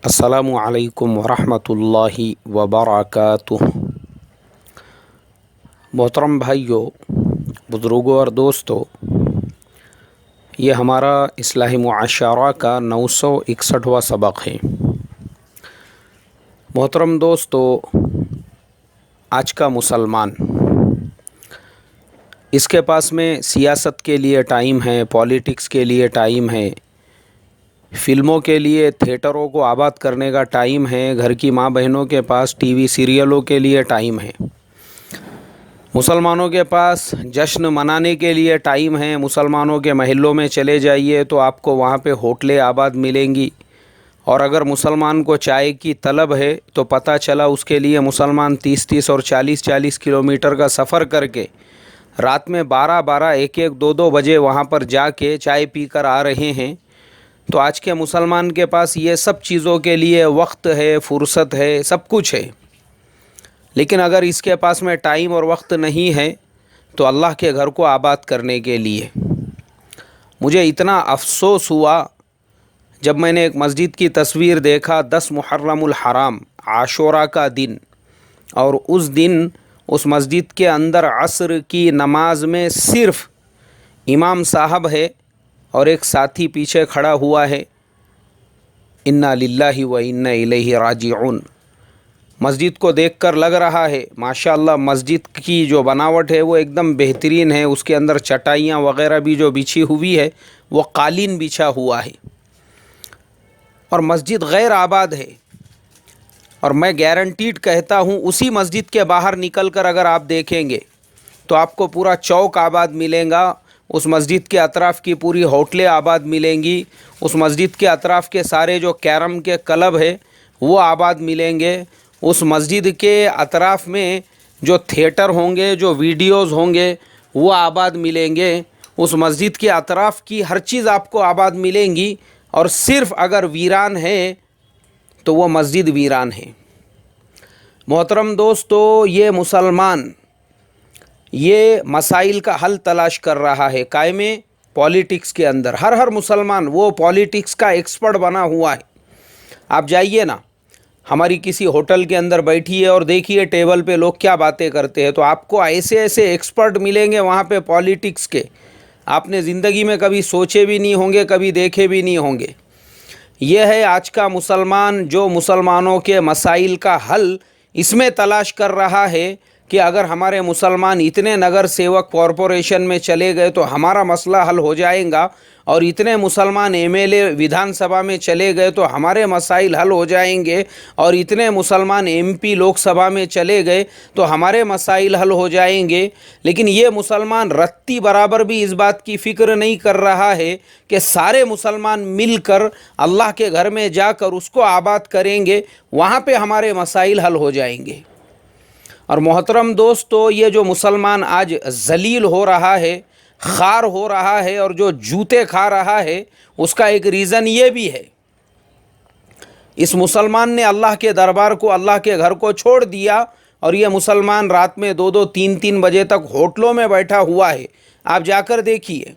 السلام علیکم ورحمۃ اللہ وبرکاتہ۔ محترم بھائیوں، بزرگوں اور دوستوں، یہ ہمارا اصلاح معاشرہ کا 961واں سبق ہے۔ محترم دوستوں، آج کا مسلمان اس کے پاس میں سیاست کے لیے ٹائم ہے، پولیٹکس کے لیے ٹائم ہے، فلموں کے لیے تھیٹروں کو آباد کرنے کا ٹائم ہے، گھر کی ماں بہنوں کے پاس ٹی وی سیریلوں کے لیے ٹائم ہے، مسلمانوں کے پاس جشن منانے کے لیے ٹائم ہے۔ مسلمانوں کے محلوں میں چلے جائیے تو آپ کو وہاں پہ ہوٹلیں آباد ملیں گی، اور اگر مسلمان کو چائے کی طلب ہے تو پتہ چلا اس کے لیے مسلمان 30 اور 40 کلومیٹر کا سفر کر کے رات میں 12 1 2 بجے وہاں پر جا کے چائے پی کر آ رہے ہیں۔ تو آج کے مسلمان کے پاس یہ سب چیزوں کے لیے وقت ہے، فرصت ہے، سب کچھ ہے، لیکن اگر اس کے پاس میں ٹائم اور وقت نہیں ہے تو اللہ کے گھر کو آباد کرنے کے لیے مجھے اتنا افسوس ہوا جب میں نے ایک مسجد کی تصویر دیکھا، 10 محرم الحرام عاشورہ کا دن، اور اس دن اس مسجد کے اندر عصر کی نماز میں صرف امام صاحب ہے اور ایک ساتھی پیچھے کھڑا ہوا ہے۔ انا للہ و انا الیہ راجعون۔ مسجد کو دیکھ کر لگ رہا ہے ماشاءاللہ مسجد کی جو بناوٹ ہے وہ ایک دم بہترین ہے، اس کے اندر چٹائیاں وغیرہ بھی جو بچھی ہوئی ہے وہ قالین بچھا ہوا ہے، اور مسجد غیر آباد ہے۔ اور میں گارنٹیڈ کہتا ہوں اسی مسجد کے باہر نکل کر اگر آپ دیکھیں گے تو آپ کو پورا چوک آباد ملے گا، اس مسجد کے اطراف کی پوری ہوٹلیں آباد ملیں گی، اس مسجد کے اطراف کے سارے جو کیرم کے کلب ہے وہ آباد ملیں گے، اس مسجد کے اطراف میں جو تھیٹر ہوں گے، جو ویڈیوز ہوں گے وہ آباد ملیں گے، اس مسجد کے اطراف کی ہر چیز آپ کو آباد ملیں گی، اور صرف اگر ویران ہے تو وہ مسجد ویران ہے۔ محترم دوستو، یہ مسلمان یہ مسائل کا حل تلاش کر رہا ہے قائم پولیٹکس کے اندر۔ ہر مسلمان وہ پولیٹکس کا ایکسپرٹ بنا ہوا ہے۔ آپ جائیے نا ہماری کسی ہوٹل کے اندر بیٹھیے اور دیکھیے ٹیبل پہ لوگ کیا باتیں کرتے ہیں، تو آپ کو ایسے ایکسپرٹ ملیں گے وہاں پہ پولیٹکس کے، آپ نے زندگی میں کبھی سوچے بھی نہیں ہوں گے، کبھی دیکھے بھی نہیں ہوں گے۔ یہ ہے آج کا مسلمان جو مسلمانوں کے مسائل کا حل اس میں تلاش کر رہا ہے کہ اگر ہمارے مسلمان اتنے نگر سیوک کارپوریشن میں چلے گئے تو ہمارا مسئلہ حل ہو جائے گا، اور اتنے مسلمان ایم ایل اے ویدھان سبھا میں چلے گئے تو ہمارے مسائل حل ہو جائیں گے، اور اتنے مسلمان ایم پی لوک سبھا میں چلے گئے تو ہمارے مسائل حل ہو جائیں گے۔ لیکن یہ مسلمان رتی برابر بھی اس بات کی فکر نہیں کر رہا ہے کہ سارے مسلمان مل کر اللہ کے گھر میں جا کر اس کو آباد کریں گے، وہاں پہ ہمارے مسائل حل ہو جائیں گے۔ اور محترم دوستو، یہ جو مسلمان آج ذلیل ہو رہا ہے، خار ہو رہا ہے، اور جو جوتے کھا رہا ہے، اس کا ایک ریزن یہ بھی ہے، اس مسلمان نے اللہ کے دربار کو، اللہ کے گھر کو چھوڑ دیا، اور یہ مسلمان رات میں 2 3 بجے تک ہوٹلوں میں بیٹھا ہوا ہے۔ آپ جا کر دیکھیے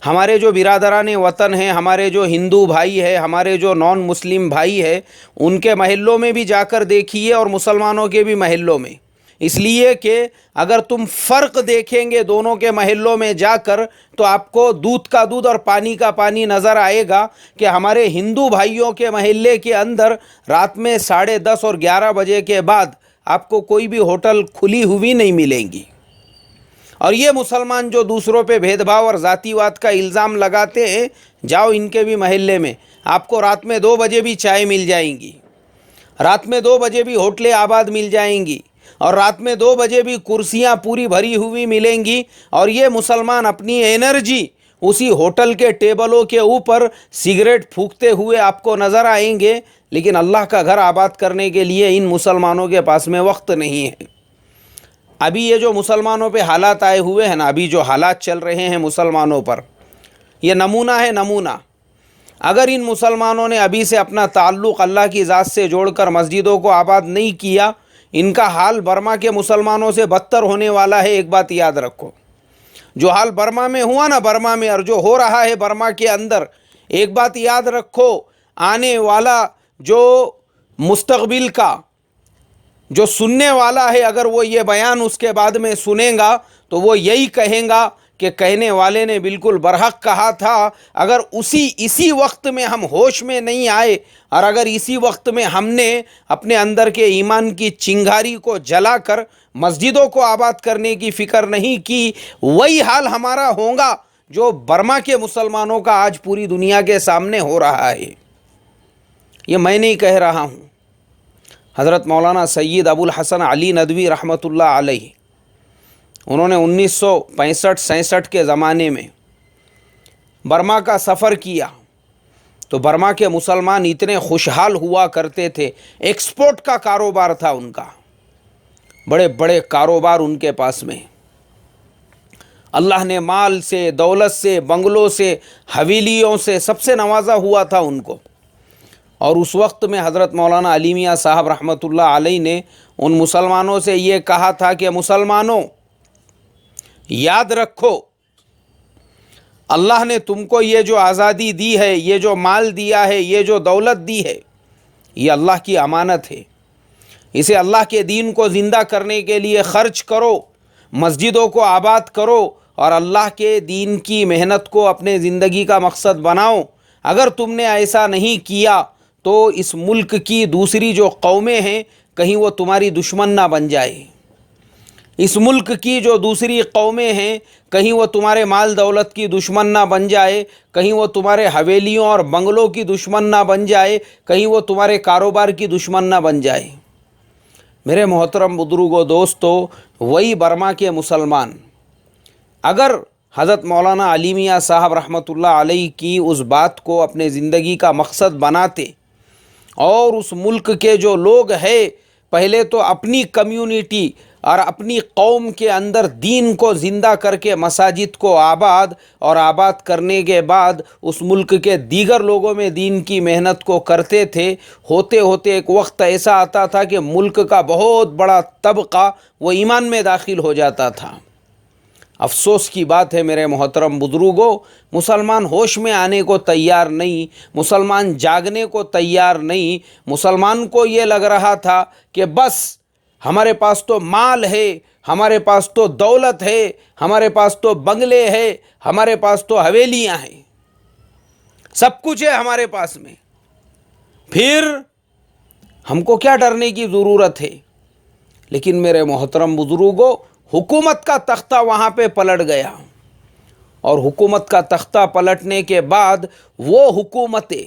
ہمارے جو برادران وطن ہیں، ہمارے جو ہندو بھائی ہیں، ہمارے جو نان مسلم بھائی ہیں، ان کے محلوں میں بھی جا کر دیکھیے، اور مسلمانوں کے بھی محلوں میں، اس لیے کہ اگر تم فرق دیکھیں گے دونوں کے محلوں میں جا کر تو آپ کو دودھ کا دودھ اور پانی کا پانی نظر آئے گا کہ ہمارے ہندو بھائیوں کے محلے کے اندر رات میں 10:30 اور 11 بجے کے بعد آپ کو کوئی بھی ہوٹل کھلی ہوئی نہیں ملیں گی۔ اور یہ مسلمان جو دوسروں پہ بھید بھاؤ اور ذاتی واد کا الزام لگاتے ہیں، جاؤ ان کے بھی محلے میں، آپ کو رات میں 2 بجے بھی چائے مل جائیں گی، رات میں 2 بجے بھی ہوٹلیں آباد مل جائیں گی، اور رات میں 2 بجے بھی کرسیاں پوری بھری ہوئی ملیں گی، اور یہ مسلمان اپنی انرجی اسی ہوٹل کے ٹیبلوں کے اوپر سگریٹ پھونکتے ہوئے آپ کو نظر آئیں گے۔ لیکن اللہ کا گھر آباد کرنے کے لیے ان مسلمانوں کے پاس میں وقت نہیں ہے۔ ابھی یہ جو مسلمانوں پہ حالات آئے ہوئے ہیں نا، ابھی جو حالات چل رہے ہیں مسلمانوں پر، یہ نمونہ ہے، نمونہ۔ اگر ان مسلمانوں نے ابھی سے اپنا تعلق اللہ کی ذات سے جوڑ کر مسجدوں کو آباد نہیں کیا، ان کا حال برما کے مسلمانوں سے بدتر ہونے والا ہے۔ ایک بات یاد رکھو، جو حال برما میں ہوا نا، برما میں، اور جو ہو رہا ہے برما کے اندر، ایک بات یاد رکھو، آنے والا جو مستقبل کا جو سننے والا ہے، اگر وہ یہ بیان اس کے بعد میں سنے گا تو وہ یہی کہیں گا کہ کہنے والے نے بالکل برحق کہا تھا۔ اگر اسی وقت میں ہم ہوش میں نہیں آئے، اور اگر اسی وقت میں ہم نے اپنے اندر کے ایمان کی چنگاری کو جلا کر مسجدوں کو آباد کرنے کی فکر نہیں کی، وہی حال ہمارا ہوگا جو برما کے مسلمانوں کا آج پوری دنیا کے سامنے ہو رہا ہے۔ یہ میں نہیں کہہ رہا ہوں، حضرت مولانا سید ابو الحسن علی ندوی رحمۃ اللہ علیہ، انہوں نے 1965-66 کے زمانے میں برما کا سفر کیا تو برما کے مسلمان اتنے خوشحال ہوا کرتے تھے، ایکسپورٹ کا کاروبار تھا ان کا، بڑے بڑے کاروبار ان کے پاس میں، اللہ نے مال سے، دولت سے، بنگلوں سے، حویلیوں سے، سب سے نوازا ہوا تھا ان کو۔ اور اس وقت میں حضرت مولانا علی میاں صاحب رحمۃ اللہ علیہ نے ان مسلمانوں سے یہ کہا تھا کہ مسلمانوں، یاد رکھو اللہ نے تم کو یہ جو آزادی دی ہے، یہ جو مال دیا ہے، یہ جو دولت دی ہے، یہ اللہ کی امانت ہے، اسے اللہ کے دین کو زندہ کرنے کے لیے خرچ کرو، مسجدوں کو آباد کرو، اور اللہ کے دین کی محنت کو اپنے زندگی کا مقصد بناؤ۔ اگر تم نے ایسا نہیں کیا تو اس ملک کی دوسری جو قومیں ہیں کہیں وہ تمہاری دشمن نہ بن جائے، اس ملک کی جو دوسری قومیں ہیں کہیں وہ تمہارے مال دولت کی دشمن نہ بن جائے، کہیں وہ تمہارے حویلیوں اور بنگلوں کی دشمن نہ بن جائے، کہیں وہ تمہارے کاروبار کی دشمن نہ بن جائے۔ میرے محترم بزرگوں، دوستو، وہی برما کے مسلمان اگر حضرت مولانا علی میاں صاحب رحمۃ اللہ علیہ کی اس بات کو اپنے زندگی کا مقصد بناتے، اور اس ملک کے جو لوگ ہیں پہلے تو اپنی کمیونٹی اور اپنی قوم کے اندر دین کو زندہ کر کے مساجد کو آباد کرنے کے بعد اس ملک کے دیگر لوگوں میں دین کی محنت کو کرتے تھے، ہوتے ہوتے ایک وقت ایسا آتا تھا کہ ملک کا بہت بڑا طبقہ وہ ایمان میں داخل ہو جاتا تھا۔ افسوس کی بات ہے میرے محترم بزرگوں، مسلمان ہوش میں آنے کو تیار نہیں، مسلمان جاگنے کو تیار نہیں۔ مسلمان کو یہ لگ رہا تھا کہ بس ہمارے پاس تو مال ہے، ہمارے پاس تو دولت ہے، ہمارے پاس تو بنگلے ہیں، ہمارے پاس تو حویلیاں ہیں، سب کچھ ہے ہمارے پاس میں، پھر ہم کو کیا ڈرنے کی ضرورت ہے۔ لیکن میرے محترم بزرگوں، حکومت کا تختہ وہاں پہ پلٹ گیا، اور حکومت کا تختہ پلٹنے کے بعد وہ حکومتیں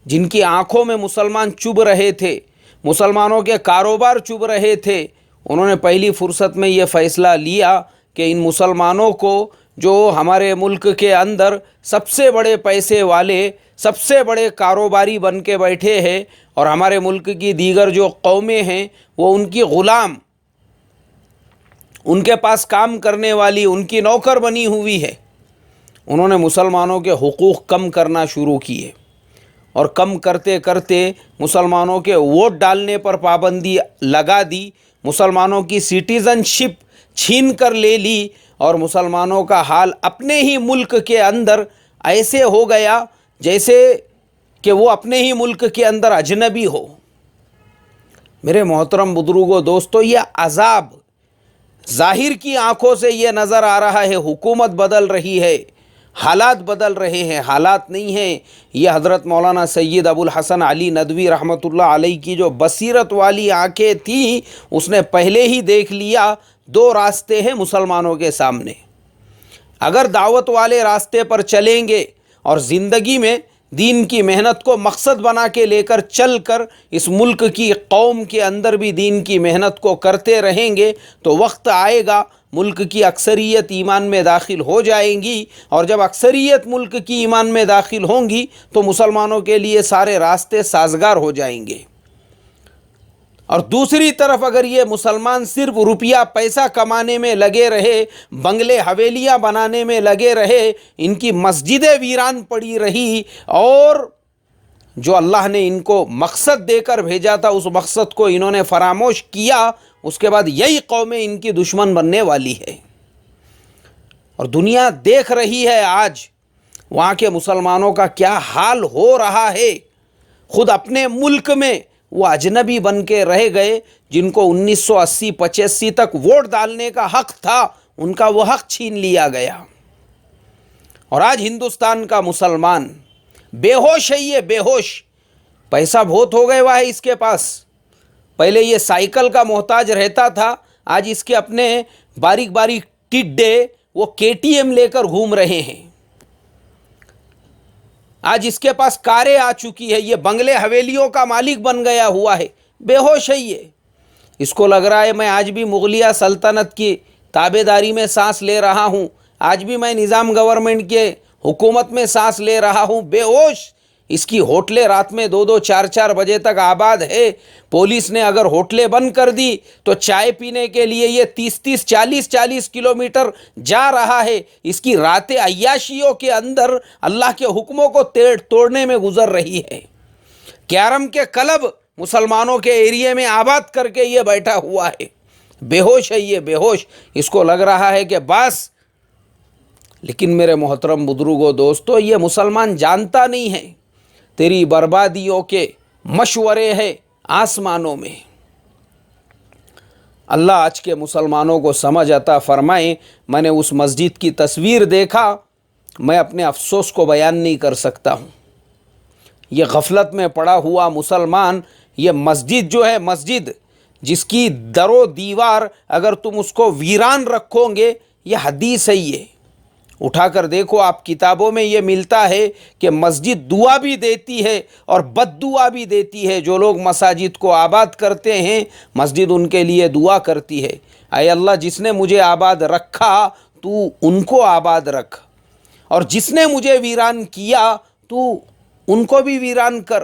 جن کی آنکھوں میں مسلمان چبھ رہے تھے، مسلمانوں کے کاروبار چبھ رہے تھے، انہوں نے پہلی فرصت میں یہ فیصلہ لیا کہ ان مسلمانوں کو جو ہمارے ملک کے اندر سب سے بڑے پیسے والے، سب سے بڑے کاروباری بن کے بیٹھے ہیں، اور ہمارے ملک کی دیگر جو قومیں ہیں وہ ان کی غلام، ان کے پاس کام کرنے والی، ان کی نوکر بنی ہوئی ہے۔ انہوں نے مسلمانوں کے حقوق کم کرنا شروع کیے، اور کم کرتے کرتے مسلمانوں کے ووٹ ڈالنے پر پابندی لگا دی، مسلمانوں کی سٹیزن شپ چھین کر لے لی، اور مسلمانوں کا حال اپنے ہی ملک کے اندر ایسے ہو گیا جیسے کہ وہ اپنے ہی ملک کے اندر اجنبی ہو۔ میرے محترم بزرگوں، دوستو، یہ عذاب ظاہر کی آنکھوں سے یہ نظر آ رہا ہے، حکومت بدل رہی ہے، حالات بدل رہے ہیں، حالات نہیں ہیں۔ یہ حضرت مولانا سید ابو الحسن علی ندوی رحمۃ اللہ علیہ کی جو بصیرت والی آنکھیں تھیں، اس نے پہلے ہی دیکھ لیا دو راستے ہیں مسلمانوں کے سامنے۔ اگر دعوت والے راستے پر چلیں گے اور زندگی میں دین کی محنت کو مقصد بنا کے لے کر چل کر اس ملک کی قوم کے اندر بھی دین کی محنت کو کرتے رہیں گے تو وقت آئے گا ملک کی اکثریت ایمان میں داخل ہو جائیں گی، اور جب اکثریت ملک کی ایمان میں داخل ہوں گی تو مسلمانوں کے لیے سارے راستے سازگار ہو جائیں گے۔ اور دوسری طرف اگر یہ مسلمان صرف روپیہ پیسہ کمانے میں لگے رہے، بنگلے حویلیاں بنانے میں لگے رہے، ان کی مسجدیں ویران پڑی رہی، اور جو اللہ نے ان کو مقصد دے کر بھیجا تھا اس مقصد کو انہوں نے فراموش کیا، اس کے بعد یہی قومیں ان کی دشمن بننے والی ہے۔ اور دنیا دیکھ رہی ہے آج وہاں کے مسلمانوں کا کیا حال ہو رہا ہے۔ خود اپنے ملک میں وہ اجنبی بن کے رہ گئے، جن کو 1980-85 تک ووٹ ڈالنے کا حق تھا، ان کا وہ حق چھین لیا گیا۔ اور آج ہندوستان کا مسلمان بے ہوش ہے، یہ بے ہوش، پیسہ بہت ہو گیا ہے اس کے پاس۔ پہلے یہ سائیکل کا محتاج رہتا تھا، آج اس کے اپنے باریک باریک ٹڈے وہ KTM لے کر گھوم رہے ہیں۔ آج اس کے پاس کاریں آ چکی ہے، یہ بنگلے حویلیوں کا مالک بن گیا ہوا ہے، بے ہوش ہے یہ۔ اس کو لگ رہا ہے میں آج بھی مغلیہ سلطنت کی تابع داری میں سانس لے رہا ہوں، آج بھی میں نظام گورنمنٹ کے حکومت میں سانس لے رہا ہوں، بے ہوش۔ اس کی ہوٹلیں رات میں 2-2 4-4 بجے تک آباد ہے۔ پولیس نے اگر ہوٹلیں بند کر دی تو چائے پینے کے لیے یہ 30-30 40-40 کلومیٹر جا رہا ہے۔ اس کی راتیں عیاشیوں کے اندر اللہ کے حکموں کو توڑنے میں گزر رہی ہے۔ کیرم کے کلب مسلمانوں کے ایریے میں آباد کر کے یہ بیٹھا ہوا ہے، بے ہوش ہے یہ، بے ہوش۔ اس کو لگ رہا ہے کہ بس، لیکن میرے محترم بزرگوں، دوستو، یہ مسلمان جانتا نہیں ہے تیری بربادیوں کے مشورے ہیں آسمانوں میں۔ اللہ آج کے مسلمانوں کو سمجھ عطا فرمائے۔ میں نے اس مسجد کی تصویر دیکھا، میں اپنے افسوس کو بیان نہیں کر سکتا ہوں۔ یہ غفلت میں پڑا ہوا مسلمان، یہ مسجد جو ہے، مسجد جس کی در و دیوار اگر تم اس کو ویران رکھو گے، یہ حدیث ہے، یہ اٹھا کر دیکھو آپ، کتابوں میں یہ ملتا ہے کہ مسجد دعا بھی دیتی ہے اور بد دعا بھی دیتی ہے۔ جو لوگ مساجد کو آباد کرتے ہیں، مسجد ان کے لیے دعا کرتی ہے، اے اللہ جس نے مجھے آباد رکھا تو ان کو آباد رکھ، اور جس نے مجھے ویران کیا تو ان کو بھی ویران کر۔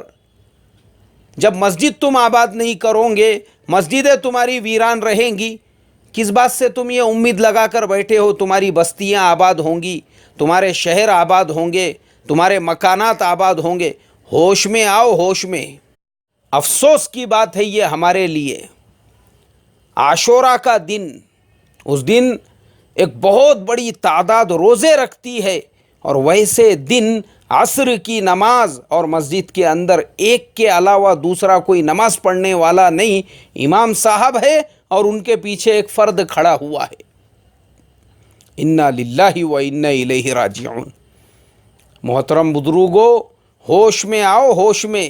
جب مسجد تم آباد نہیں کرو گے، مسجدیں تمہاری ویران رہیں گی، کس بات سے تم یہ امید لگا کر بیٹھے ہو تمہاری بستیاں آباد ہوں گی، تمہارے شہر آباد ہوں گے، تمہارے مکانات آباد ہوں گے؟ ہوش میں آؤ، ہوش میں۔ افسوس کی بات ہے یہ ہمارے لیے، عاشوراء کا دن، اس دن ایک بہت بڑی تعداد روزے رکھتی ہے، اور ویسے دن عصر کی نماز اور مسجد کے اندر ایک کے علاوہ دوسرا کوئی نماز پڑھنے والا نہیں، امام صاحب ہے اور ان کے پیچھے ایک فرد کھڑا ہوا ہے۔ انا للہ و انا الیہ راجعون۔ محترم بزرگوں، ہوش میں آؤ، ہوش میں۔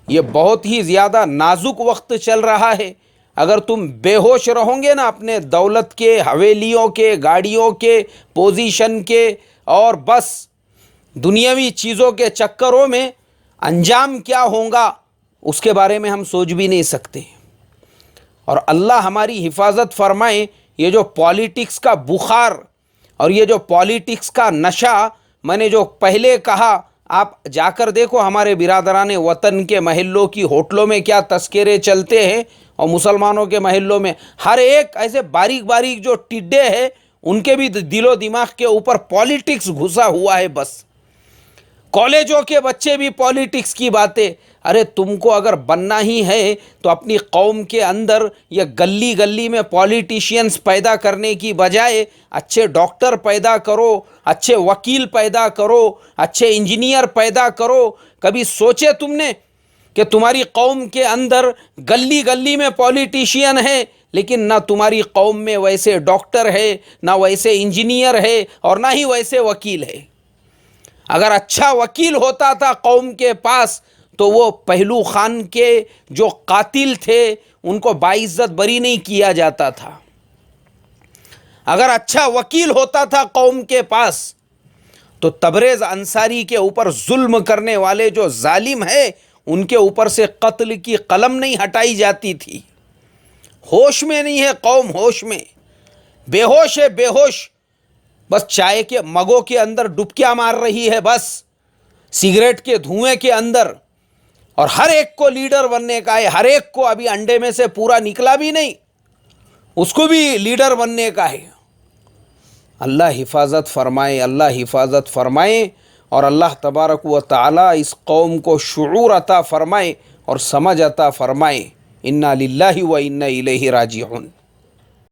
یہ بہت ہی زیادہ نازک وقت چل رہا ہے۔ اگر تم بے ہوش رہو گے نا اپنے دولت کے، حویلیوں کے، گاڑیوں کے، پوزیشن کے، اور بس دنیاوی چیزوں کے چکروں میں، انجام کیا ہوگا اس کے بارے میں ہم سوچ بھی نہیں سکتے۔ اور اللہ ہماری حفاظت فرمائے۔ یہ جو پالیٹکس کا بخار اور یہ جو پالیٹکس کا نشہ، میں نے جو پہلے کہا، آپ جا کر دیکھو ہمارے برادران وطن کے محلوں کی ہوٹلوں میں کیا تذکرے چلتے ہیں، اور مسلمانوں کے محلوں میں ہر ایک ایسے باریک باریک جو ٹڈے ہیں، ان کے بھی دل و دماغ کے اوپر پالیٹکس گھسا ہوا ہے۔ بس کالجوں کے بچے بھی پالیٹکس کی باتیں۔ ارے تم کو اگر بننا ہی ہے تو اپنی قوم کے اندر یہ گلی گلی میں پالیٹیشینز پیدا کرنے کی بجائے اچھے ڈاکٹر پیدا کرو، اچھے وکیل پیدا کرو، اچھے انجینئر پیدا کرو۔ کبھی سوچے تم نے کہ تمہاری قوم کے اندر گلی گلی میں پالیٹیشین ہے، لیکن نہ تمہاری قوم میں ویسے ڈاکٹر ہے، نہ ویسے انجینئر ہے، اور نہ ہی ویسے وکیل ہے۔ اگر اچھا وکیل ہوتا تھا قوم کے پاس تو وہ پہلو خان کے جو قاتل تھے ان کو باعزت بری نہیں کیا جاتا تھا۔ اگر اچھا وکیل ہوتا تھا قوم کے پاس تو تبریز انصاری کے اوپر ظلم کرنے والے جو ظالم ہیں ان کے اوپر سے قتل کی قلم نہیں ہٹائی جاتی تھی۔ ہوش میں نہیں ہے قوم، ہوش میں، بے ہوش ہے، بے ہوش۔ بس چائے کے مگوں کے اندر ڈبکیاں مار رہی ہے، بس سگریٹ کے دھوئیں کے اندر، اور ہر ایک کو لیڈر بننے کا ہے، ہر ایک کو، ابھی انڈے میں سے پورا نکلا بھی نہیں، اس کو بھی لیڈر بننے کا ہے۔ اللہ حفاظت فرمائے، اللہ حفاظت فرمائے، اور اللہ تبارک و تعالی اس قوم کو شعور عطا فرمائے اور سمجھ عطا فرمائے۔ انا للہ و انا الیہ راجعون۔